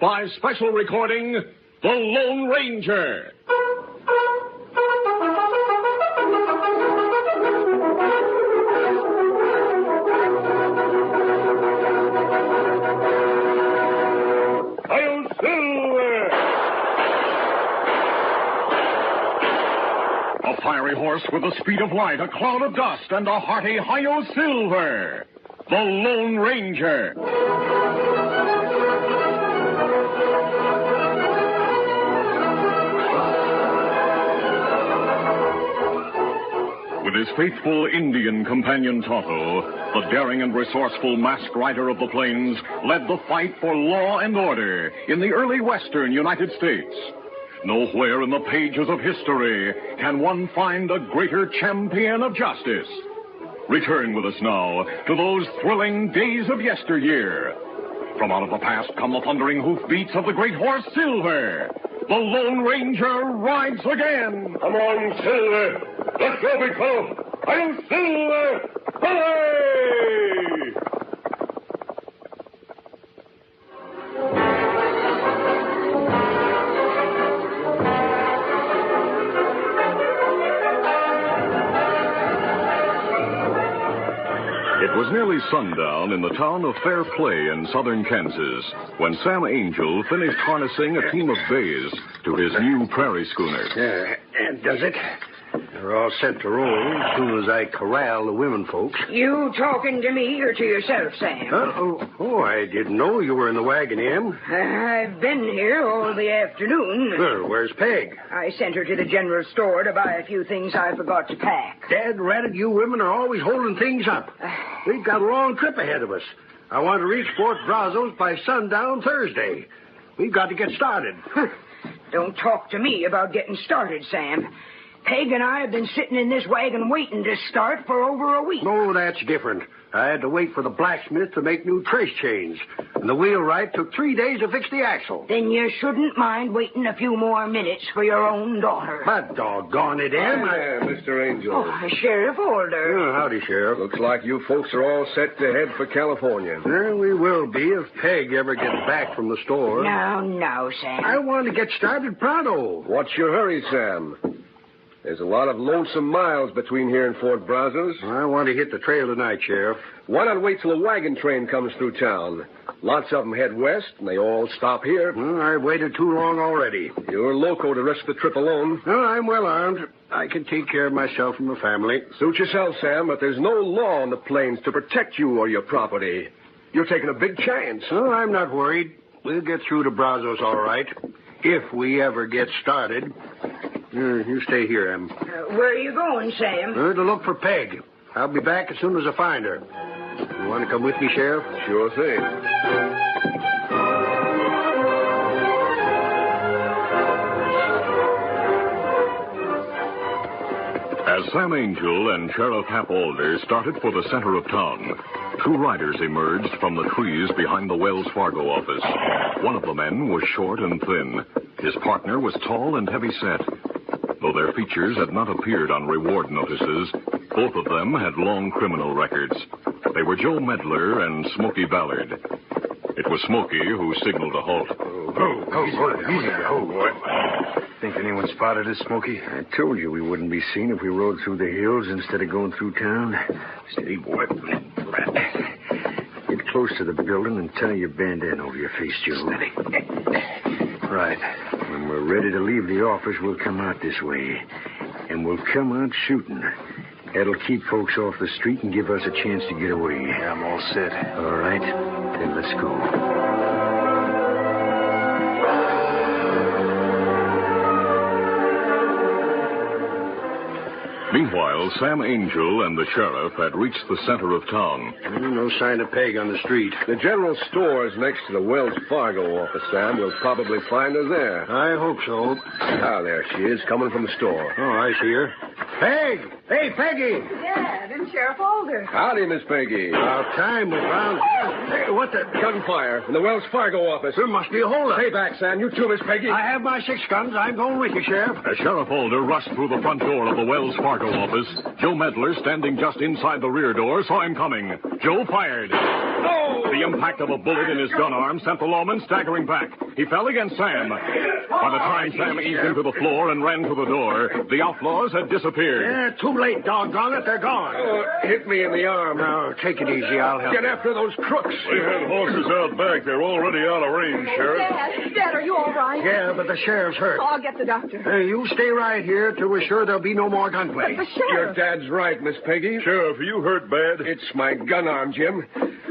by special recording, The Lone Ranger. Hail Silver! A fiery horse with the speed of light, a cloud of dust, and a hearty Hail Silver! The Lone Ranger. With his faithful Indian companion Tonto, the daring and resourceful masked rider of the plains led the fight for law and order in the early western United States. Nowhere in the pages of history can one find a greater champion of justice. Return with us now to those thrilling days of yesteryear. From out of the past come the thundering hoofbeats of the great horse Silver. The Lone Ranger rides again. Come on, Silver. Let's go, big fellow. I'm Silver. Hooray! It was nearly sundown in the town of Fair Play in southern Kansas when Sam Angel finished harnessing a team of bays to his new prairie schooner. Does it? They're all set to roll as soon as I corral the women folks. You talking to me or to yourself, Sam? I didn't know you were in the wagon, Em. I've been here all the afternoon. Well, where's Peg? I sent her to the general store to buy a few things I forgot to pack. Dad-ratted, you women are always holding things up. We've got a long trip ahead of us. I want to reach Fort Brazos by sundown Thursday. We've got to get started. Don't talk to me about getting started, Sam. Peg and I have been sitting in this wagon waiting to start for over a week. No, that's different. I had to wait for the blacksmith to make new trace chains. And the wheelwright took 3 days to fix the axle. Then you shouldn't mind waiting a few more minutes for your own daughter. But doggone it, Em. Mr. Angel. Oh, Sheriff Older. Howdy, Sheriff. Looks like you folks are all set to head for California. Well, we will be if Peg ever gets back from the store. Now, Sam. I want to get started pronto. What's your hurry, Sam? There's a lot of lonesome miles between here and Fort Brazos. I want to hit the trail tonight, Sheriff. Why not wait till a wagon train comes through town? Lots of them head west, and they all stop here. Well, I've waited too long already. You're loco to risk the trip alone. Well, I'm well armed. I can take care of myself and my family. Suit yourself, Sam, but there's no law on the plains to protect you or your property. You're taking a big chance. Oh, I'm not worried. We'll get through to Brazos all right. If we ever get started. You stay here, Em. Where are you going, Sam? To look for Peg. I'll be back as soon as I find her. You want to come with me, Sheriff? Sure thing. As Sam Angel and Sheriff Hap Alder started for the center of town, two riders emerged from the trees behind the Wells Fargo office. One of the men was short and thin. His partner was tall and heavy-set. Though their features had not appeared on reward notices, both of them had long criminal records. They were Joe Medler and Smokey Ballard. It was Smokey who signaled a halt. Think anyone spotted us, Smokey? I told you we wouldn't be seen if we rode through the hills instead of going through town. Steady, boy. Get close to the building and tie your bandana over your face, Joe. Steady. Right. When we're ready to leave the office, we'll come out this way. And we'll come out shooting. That'll keep folks off the street and give us a chance to get away. I'm all set. All right. Then let's go. Meanwhile, Sam Angel and the sheriff had reached the center of town. No sign of Peg on the street. The general store is next to the Wells Fargo office, Sam. We'll probably find her there. I hope so. Ah, there she is, coming from the store. Oh, I see her. Peg! Hey, Peggy! Dad and Sheriff Alder. Howdy, Miss Peggy. About time we found... Hey, what the... Gunfire in the Wells Fargo office. There must be a holdup. Stay back, Sam. You too, Miss Peggy. I have my 6 guns. I'm going with you, Sheriff. As Sheriff Alder rushed through the front door of the Wells Fargo office, Joe Medler, standing just inside the rear door, saw him coming. Joe fired. No! The impact of a bullet in his gun arm sent the lawman staggering back. He fell against Sam. By the time Sam eased him to the floor and ran to the door, the outlaws had disappeared. Yeah, too late, doggone it. They're gone. Hit me in the arm. Now, take it easy. I'll help Get you. after those crooks. We had horses out back. They're already out of range, Sheriff. Dad, are you all right? Yeah, but the sheriff's hurt. Oh, I'll get the doctor. Hey, you stay right here till we're sure there'll be no more gunplay. The Your sheriff. dad's right, Miss Peggy. Sheriff, are you hurt bad? It's my gun arm, Jim.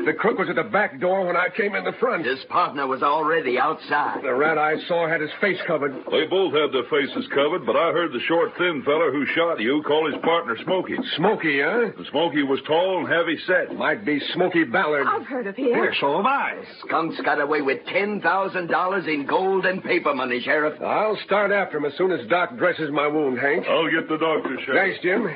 The crook was at the back door when I came in the front. His partner was already outside. The rat I saw had his face covered. They both had their faces covered, but I heard the short, thin fella who shot you call his partner Smokey. Smokey, huh? And Smokey was tall and heavy set. Might be Smokey Ballard. I've heard of him. Here, so have I. Skunk's got away with $10,000 in gold and paper money, Sheriff. I'll start after him as soon as Doc dresses my wound, Hank. I'll get the doctor, Sheriff. Thanks, Jim.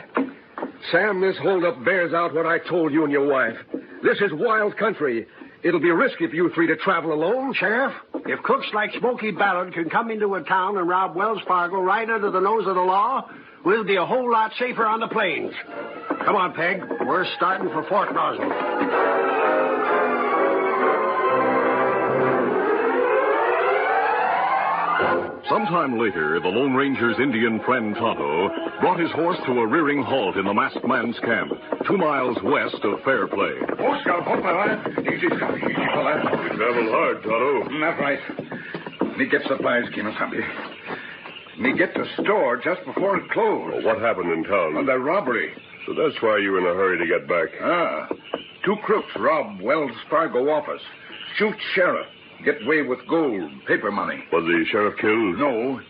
Sam, this holdup bears out what I told you and your wife. This is wild country. It'll be risky for you three to travel alone. Sheriff, if crooks like Smokey Ballard can come into a town and rob Wells Fargo right under the nose of the law, we'll be a whole lot safer on the plains. Come on, Peg. We're starting for Fort Roswell. Sometime later, the Lone Ranger's Indian friend Tonto brought his horse to a rearing halt in the masked man's camp, 2 miles west of Fairplay. Oh, Scout, hold my line. Easy, Scout. Easy, fella. You travel hard, Tonto. That's right. Me get supplies, Kimasambi. Me get the store just before it closed. Well, what happened in town? The robbery. So that's why you were in a hurry to get back. 2 crooks rob Wells Fargo office. Shoot sheriff. Get away with gold, paper money. Was the sheriff killed? No.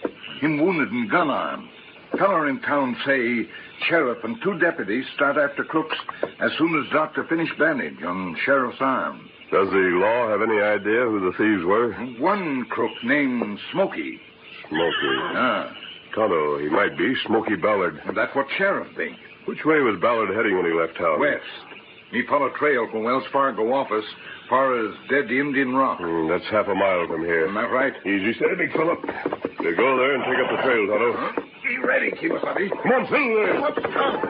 Him wounded in gun arm. Feller in town say sheriff and 2 deputies start after crooks as soon as doctor finish bandage on sheriff's arm. Does the law have any idea who the thieves were? One crook named Smokey. Smokey. Tonto, he might be Smokey Ballard. That's what sheriff think. Which way was Ballard heading when he left town? West. He followed trail from Wells Fargo office far as Dead Indian Rock. That's half a mile from here. Isn't that right? Easy, steady, big fella. You go there and take up the trail, Tonto. Be ready, Kimasabi. Come on, Silver. Let's come.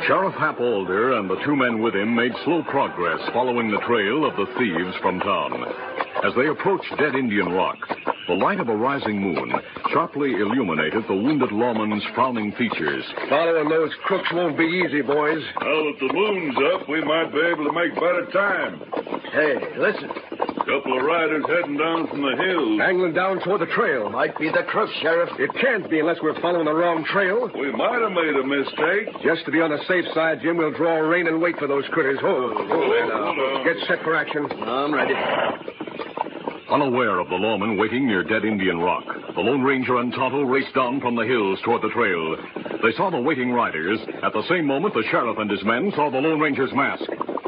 Sheriff Hap Alder and the 2 men with him made slow progress following the trail of the thieves from town. As they approached Dead Indian Rock, the light of a rising moon sharply illuminated the wounded lawman's frowning features. Following those crooks won't be easy, boys. Now that the moon's up, we might be able to make better time. Hey, listen. Couple of riders heading down from the hills. Angling down toward the trail. Might be the crooks, Sheriff. It can't be unless we're following the wrong trail. We might have made a mistake. Just to be on the safe side, Jim, we'll draw rein and wait for those critters. Hold there now. Get set for action. I'm ready. Unaware of the lawman waiting near Dead Indian Rock, the Lone Ranger and Tonto raced down from the hills toward the trail. They saw the waiting riders. At the same moment, the sheriff and his men saw the Lone Ranger's mask.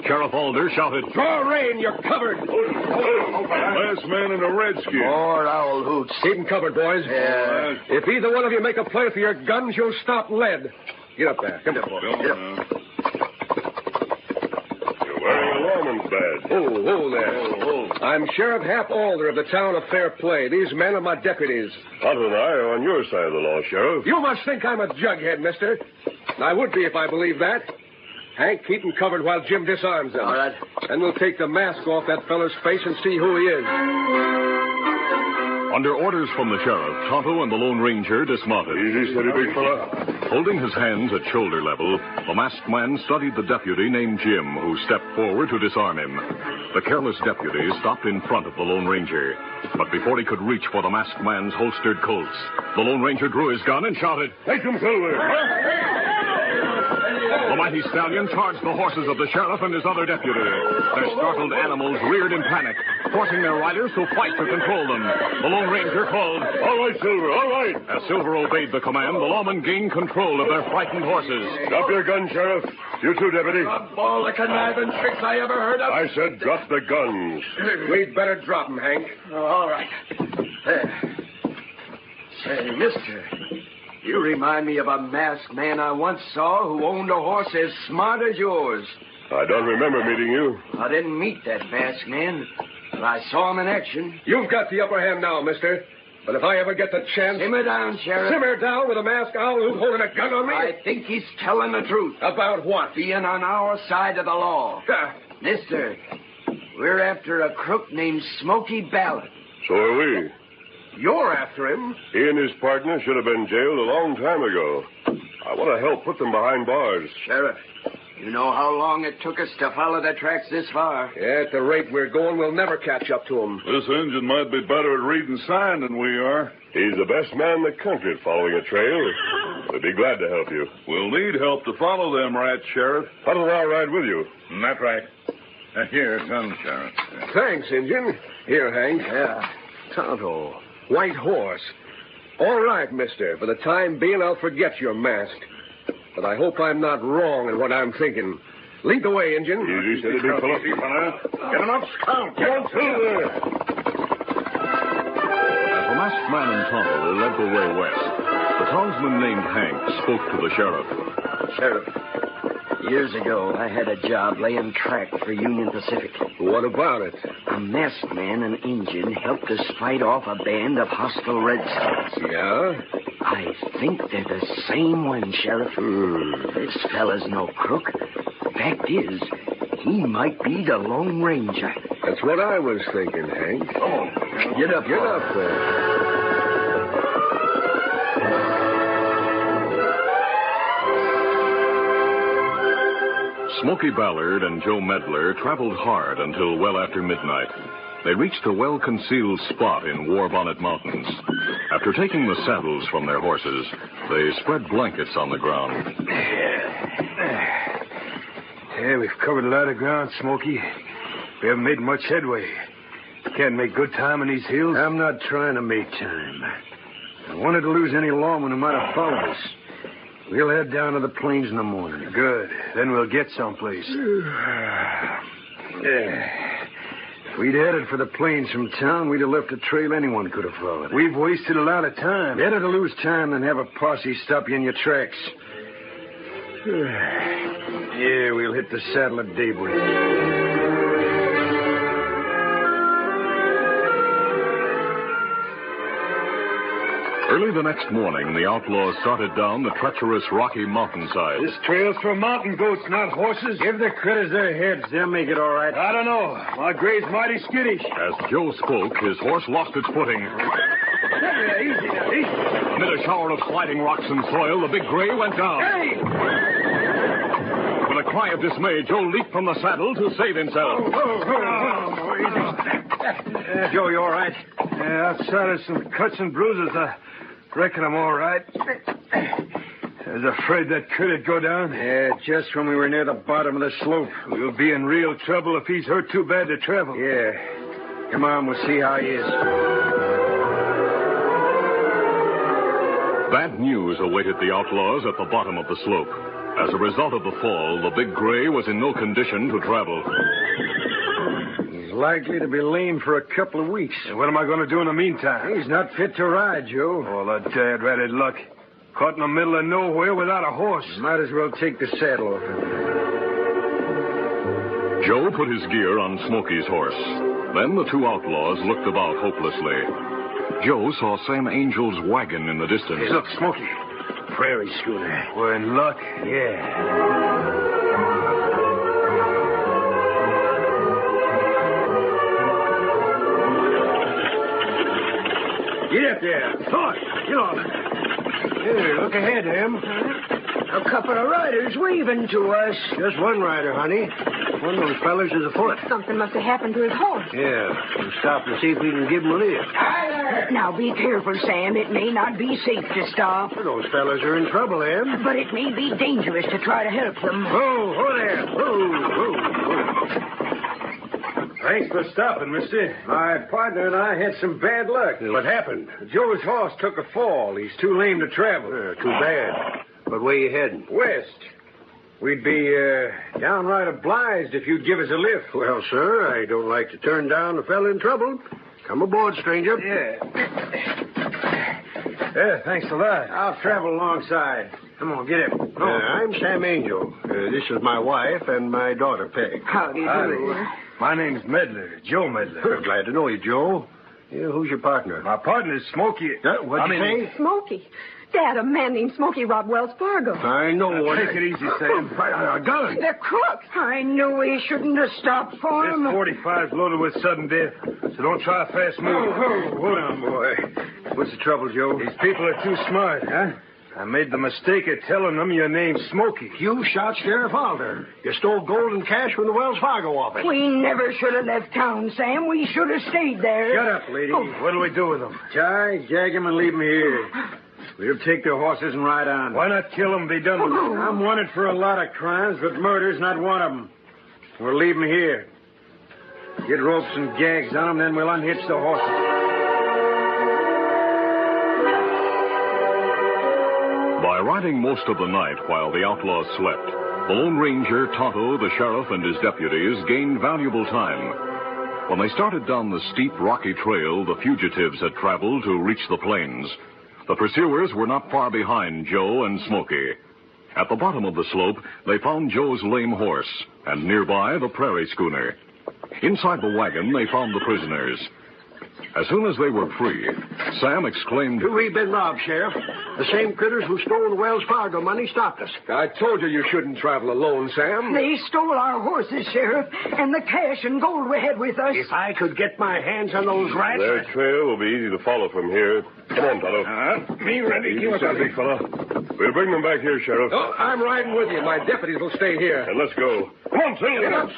Sheriff Alder shouted, Draw rein, you're covered. Last man in a redskin. More owl hoots. Keep 'em covered, boys. Yeah. If either one of you make a play for your guns, you'll stop lead. Get up there. Come on. You're wearing a lawman's badge. Oh, there. I'm Sheriff Hap Alder of the town of Fairplay. These men are my deputies. Tonto and I are on your side of the law, Sheriff. You must think I'm a jughead, mister. I would be if I believed that. Hank, keep him covered while Jim disarms him. All right. Then we'll take the mask off that feller's face and see who he is. Under orders from the sheriff, Tonto and the Lone Ranger dismounted. Easy, steady, big fella. Holding his hands at shoulder level, the masked man studied the deputy named Jim, who stepped forward to disarm him. The careless deputy stopped in front of the Lone Ranger. But before he could reach for the masked man's holstered Colts, the Lone Ranger drew his gun and shouted, Take him, Silver. The mighty stallion charged the horses of the sheriff and his other deputy. Their startled animals reared in panic, forcing their riders to fight to control them. The Lone Ranger called, All right, Silver, all right. As Silver obeyed the command, the lawmen gained control of their frightened horses. Drop your gun, Sheriff. You too, deputy. All the conniving tricks I ever heard of. I said drop the guns. We'd better drop him, Hank. All right. There. Say, mister, you remind me of a masked man I once saw who owned a horse as smart as yours. I don't remember meeting you. I didn't meet that masked man, but I saw him in action. You've got the upper hand now, mister. But if I ever get the chance... Simmer down, Sheriff. Simmer down with a masked owl who's holding a gun on me? I think he's telling the truth. About what? Being on our side of the law. Mister, we're after a crook named Smoky Ballard. So are we. You're after him? He and his partner should have been jailed a long time ago. I want to help put them behind bars. Sheriff, you know how long it took us to follow the tracks this far? Yeah, at the rate we're going, we'll never catch up to him. This Injun might be better at reading sign than we are. He's the best man in the country at following a trail. We'd be glad to help you. We'll need help to follow them rats, Sheriff. How does I ride with you? That's right. Here, come, Sheriff. Thanks, Injun. Here, Hank. Yeah. Tonto. White horse. All right, mister. For the time being, I'll forget your mask. But I hope I'm not wrong in what I'm thinking. Lead the way, Injun. Easy, steady, big fellow. Get him up, Scout. Get on through there. As the masked man and Tonto led the way west, the townsman named Hank spoke to the sheriff. Sheriff, years ago, I had a job laying track for Union Pacific. What about it? A masked man and Injun helped us fight off a band of hostile redskins. Yeah? I think they're the same one, Sheriff. This fella's no crook. Fact is, he might be the Lone Ranger. That's what I was thinking, Hank. Oh, get up there. Smoky Ballard and Joe Medler traveled hard until well after midnight. They reached a well-concealed spot in War Bonnet Mountains. After taking the saddles from their horses, they spread blankets on the ground. Yeah, we've covered a lot of ground, Smoky. We haven't made much headway. Can't make good time in these hills. I'm not trying to make time. I wanted to lose any lawmen who might have followed us. We'll head down to the plains in the morning. Good. Then we'll get someplace. If we'd headed for the plains from town, we'd have left a trail anyone could have followed. We've wasted a lot of time. Better to lose time than have a posse stop you in your tracks. Yeah, we'll hit the saddle at daybreak. Early the next morning, the outlaws started down the treacherous rocky mountainside. This trail's for mountain goats, not horses. Give the critters their heads. They'll make it all right. I don't know. My gray's mighty skittish. As Joe spoke, his horse lost its footing. Easy now, easy. Amid a shower of sliding rocks and soil, the big gray went down. Hey! With a cry of dismay, Joe leaped from the saddle to save himself. Joe, you all right? Yeah, outside of some cuts and bruises, I reckon I'm all right. I was afraid that critter'd go down. Yeah, just when we were near the bottom of the slope. We'll be in real trouble if he's hurt too bad to travel. Yeah. Come on, we'll see how he is. Bad news awaited the outlaws at the bottom of the slope. As a result of the fall, the big gray was in no condition to travel. He's likely to be lame for a couple of weeks. And what am I going to do in the meantime? He's not fit to ride, Joe. Oh, that dad-ratted luck. Caught in the middle of nowhere without a horse. Might as well take the saddle off him. Joe put his gear on Smoky's horse. Then the two outlaws looked about hopelessly. Joe saw Sam Angel's wagon in the distance. Hey, look, Smoky. Prairie schooner. We're in luck. Yeah. Get up there. Talk. Get on. Here, look ahead, Em. A couple of riders waving to us. Just one rider, honey. One of those fellas is afoot. Something must have happened to his horse. Yeah. We'll stop and see if we can give him a lift. Now, be careful, Sam. It may not be safe to stop. Those fellas are in trouble, Em. But it may be dangerous to try to help them. Whoa there. Whoa. Thanks for stopping, mister. My partner and I had some bad luck. What happened? Joe's horse took a fall. He's too lame to travel. Too bad. But where you heading? West. We'd be downright obliged if you'd give us a lift. Well, sir, I don't like to turn down a fella in trouble. Come aboard, stranger. Yeah, thanks a lot. I'll travel alongside. Come on, get up. I'm Sam Angel. This is my wife and my daughter, Peg. How do you do? My name's Medler, Joe Medler. Glad to know you, Joe. Yeah, who's your partner? My partner's Smokey. What'd you say? Smokey. Dad, a man named Smokey robbed Wells Fargo. I know what... Take it easy, Sam. A gun. They're crooks. I knew he shouldn't have stopped for him. This 45's loaded with sudden death, so don't try a fast move. Hold on, boy. What's the trouble, Joe? These people are too smart, huh? I made the mistake of telling them your name's Smokey. You shot Sheriff Alder. You stole gold and cash from the Wells Fargo office. We never should have left town, Sam. We should have stayed there. Shut up, lady. What do we do with them? Tie, jag him, and leave him here. We'll take their horses and ride on. Why not kill them, be done with it? I'm wanted for a lot of crimes, but murder's not one of them. We'll leave them here. Get ropes and gags on them, then we'll unhitch the horses. By riding most of the night while the outlaws slept, the Lone Ranger, Tonto, the sheriff, and his deputies gained valuable time. When they started down the steep, rocky trail the fugitives had traveled to reach the plains, the pursuers were not far behind Joe and Smokey. At the bottom of the slope, they found Joe's lame horse, and nearby the prairie schooner. Inside the wagon, they found the prisoners. As soon as they were free, Sam exclaimed, We've been robbed, Sheriff. The same critters who stole the Wells Fargo money stopped us. I told you shouldn't travel alone, Sam. They stole our horses, Sheriff, and the cash and gold we had with us. If I could get my hands on those rats... Their trail will be easy to follow from here. Come on, Tonto. Me ready. Easy, big fella. We'll bring them back here, Sheriff. Oh, I'm riding with you. My deputies will stay here. And let's go. Come on, Silver.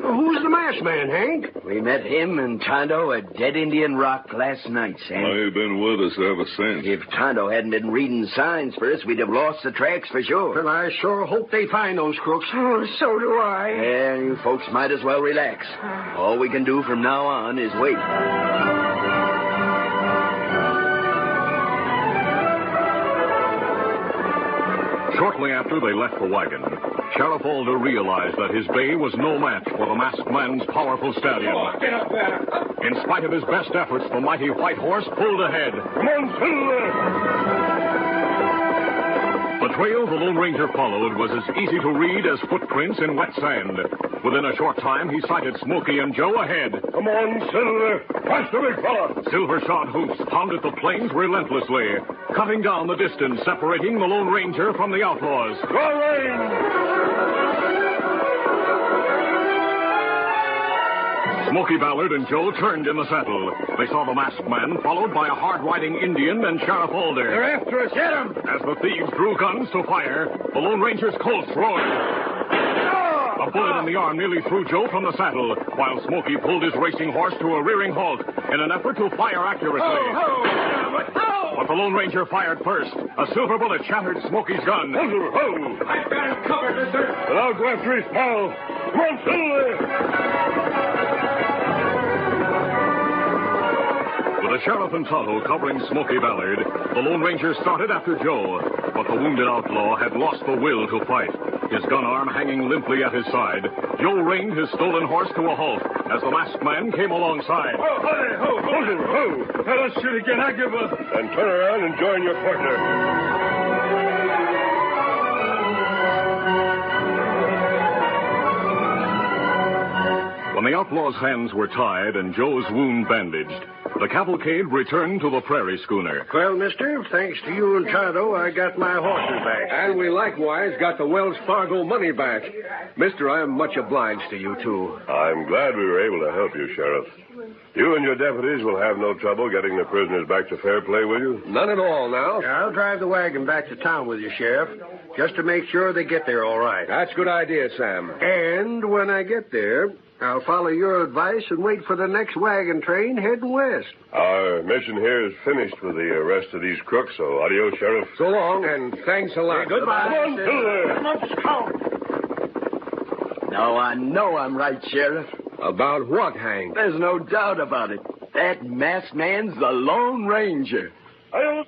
Who's the masked man, Hank? We met him and Tonto at Dead Indian Rock last night, Sam. I've been with us ever since. If Tonto hadn't been reading signs for us, we'd have lost the tracks for sure. Well, I sure hope they find those crooks. Oh, so do I. Yeah, you folks might as well relax. All we can do from now on is wait. Shortly after they left the wagon, Sheriff Alder realized that his bay was no match for the masked man's powerful stallion. Get up there. In spite of his best efforts, the mighty white horse pulled ahead. Come on, Silver. The trail the Lone Ranger followed was as easy to read as footprints in wet sand. Within a short time, he sighted Smokey and Joe ahead. Come on, Silver. Faster, big fella. Silver-shod hoofs pounded the plains relentlessly, cutting down the distance separating the Lone Ranger from the outlaws. Draw rein. Smokey Ballard and Joe turned in the saddle. They saw the masked man, followed by a hard-riding Indian and Sheriff Alder. They're after us. Get them. As the thieves drew guns to fire, the Lone Ranger's Colts roared. A bullet in the arm nearly threw Joe from the saddle, while Smokey pulled his racing horse to a rearing halt in an effort to fire accurately. But the Lone Ranger fired first. A silver bullet shattered Smokey's gun. I've got him covered, mister. And I'll go after his pal. Come on, Silver. With the sheriff and Tonto covering Smokey Ballard, the Lone Ranger started after Joe, but the wounded outlaw had lost the will to fight. His gun arm hanging limply at his side, Joe reined his stolen horse to a halt as the masked man came alongside. Let us shoot again. I give up. And turn around and join your partner. When the outlaw's hands were tied and Joe's wound bandaged, the cavalcade returned to the prairie schooner. Well, mister, thanks to you and Tonto, I got my horses back. And we likewise got the Wells Fargo money back. Mister, I am much obliged to you, too. I'm glad we were able to help you, Sheriff. You and your deputies will have no trouble getting the prisoners back to fair play, will you? None at all now. I'll drive the wagon back to town with you, Sheriff, just to make sure they get there all right. That's a good idea, Sam. And when I get there, I'll follow your advice and wait for the next wagon train heading west. Our mission here is finished with the arrest of these crooks, so adios, Sheriff. So long, and thanks a lot. Hey, goodbye. Come on, Now I know I'm right, Sheriff. About what, Hank? There's no doubt about it. That masked man's the Lone Ranger. Adios.